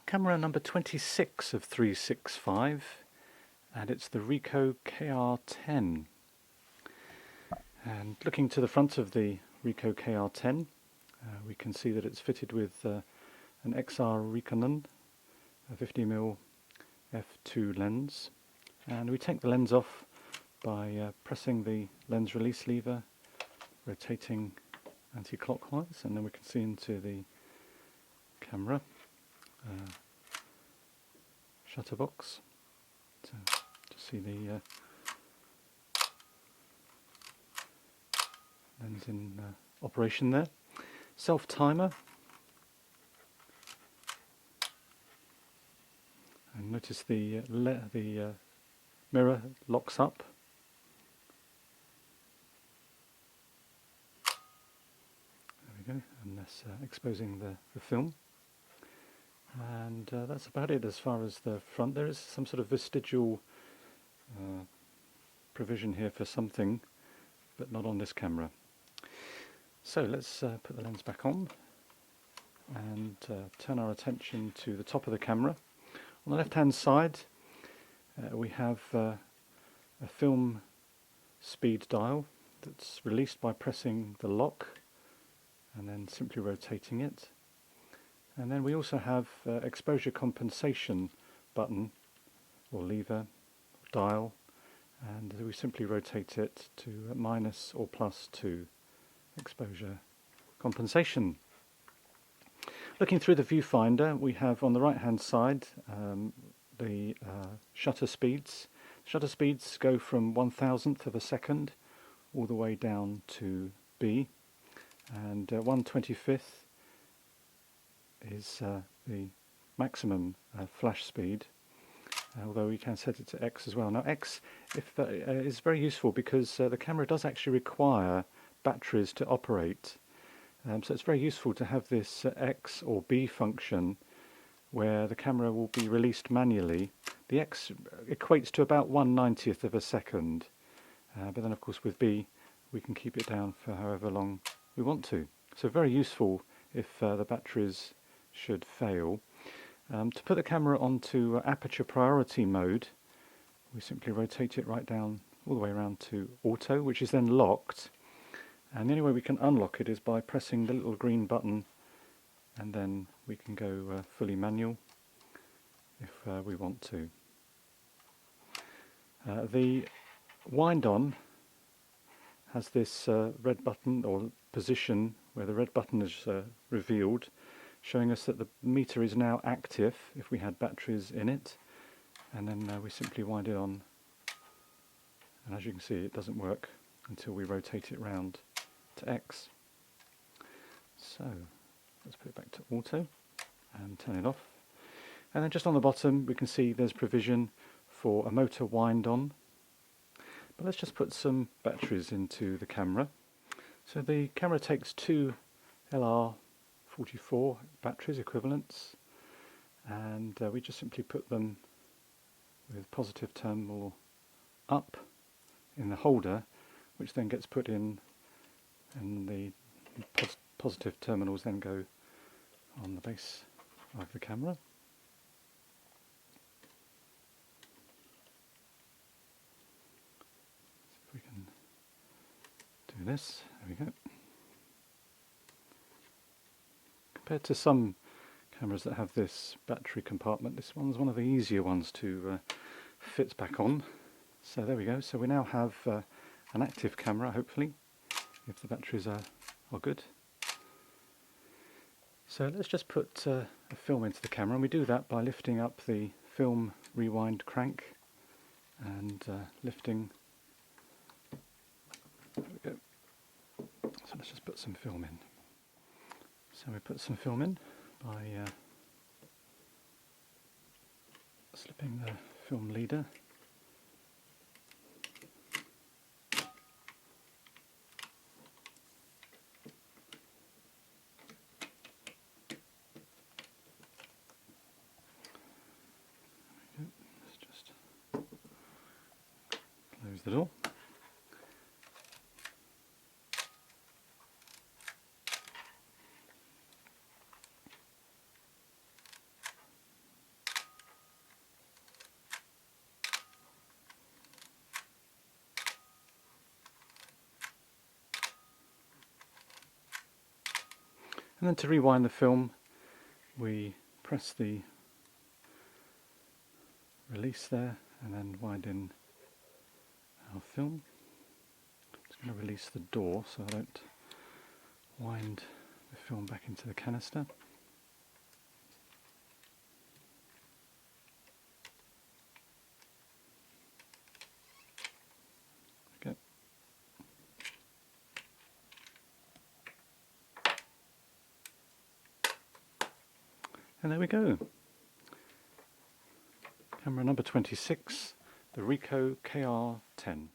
Camera number 26 of 365, and it's the Ricoh KR10. And looking to the front of the Ricoh KR10, we can see that it's fitted with an XR Reconon, a 50mm f2 lens, and we take the lens off by pressing the lens release lever, rotating anti-clockwise, and then we can see into the camera shutter box to see the lens in operation there. Self timer, and notice the mirror locks up. There we go, and that's exposing the film. And that's about it as far as the front. There is some sort of vestigial provision here for something, but not on this camera. So let's put the lens back on and turn our attention to the top of the camera. On the left hand side we have a film speed dial that's released by pressing the lock and then simply rotating it. And then we also have exposure compensation button or lever, or dial, and we simply rotate it to minus or plus 2 exposure compensation. Looking through the viewfinder, we have on the right hand side the shutter speeds. Shutter speeds go from 1/1000th of a second all the way down to B, and 1/25th is the maximum flash speed, although we can set it to X as well. Now X is very useful because the camera does actually require batteries to operate, so it's very useful to have this X or B function where the camera will be released manually. The X equates to about 1/90th of a second, but then of course with B we can keep it down for however long we want to. So very useful if the batteries should fail. To put the camera onto aperture priority mode, we simply rotate it right down all the way around to auto, which is then locked, and the only way we can unlock it is by pressing the little green button, and then we can go fully manual if we want to. The wind on has this red button or position where the red button is revealed, showing us that the meter is now active if we had batteries in it, and then we simply wind it on, and as you can see it doesn't work until we rotate it round to X. So let's put it back to auto and turn it off, and then just on the bottom we can see there's provision for a motor wind on, but let's just put some batteries into the camera. So the camera takes two LR44 batteries equivalents, and we just simply put them with positive terminal up in the holder, which then gets put in, and the positive terminals then go on the base of the camera. So if we can do this, there we go. Compared to some cameras that have this battery compartment, this one's one of the easier ones to fit back on. So there we go. So we now have an active camera, hopefully, if the batteries are good. So let's just put a film into the camera, and we do that by lifting up the film rewind crank and lifting. There we go. So let's just put some film in. So we put some film in by slipping the film leader. Let's just close the door. And then to rewind the film, we press the release there and then wind in our film. I'm just going to release the door so I don't wind the film back into the canister. Okay. And there we go. Camera number 26, the Ricoh KR10.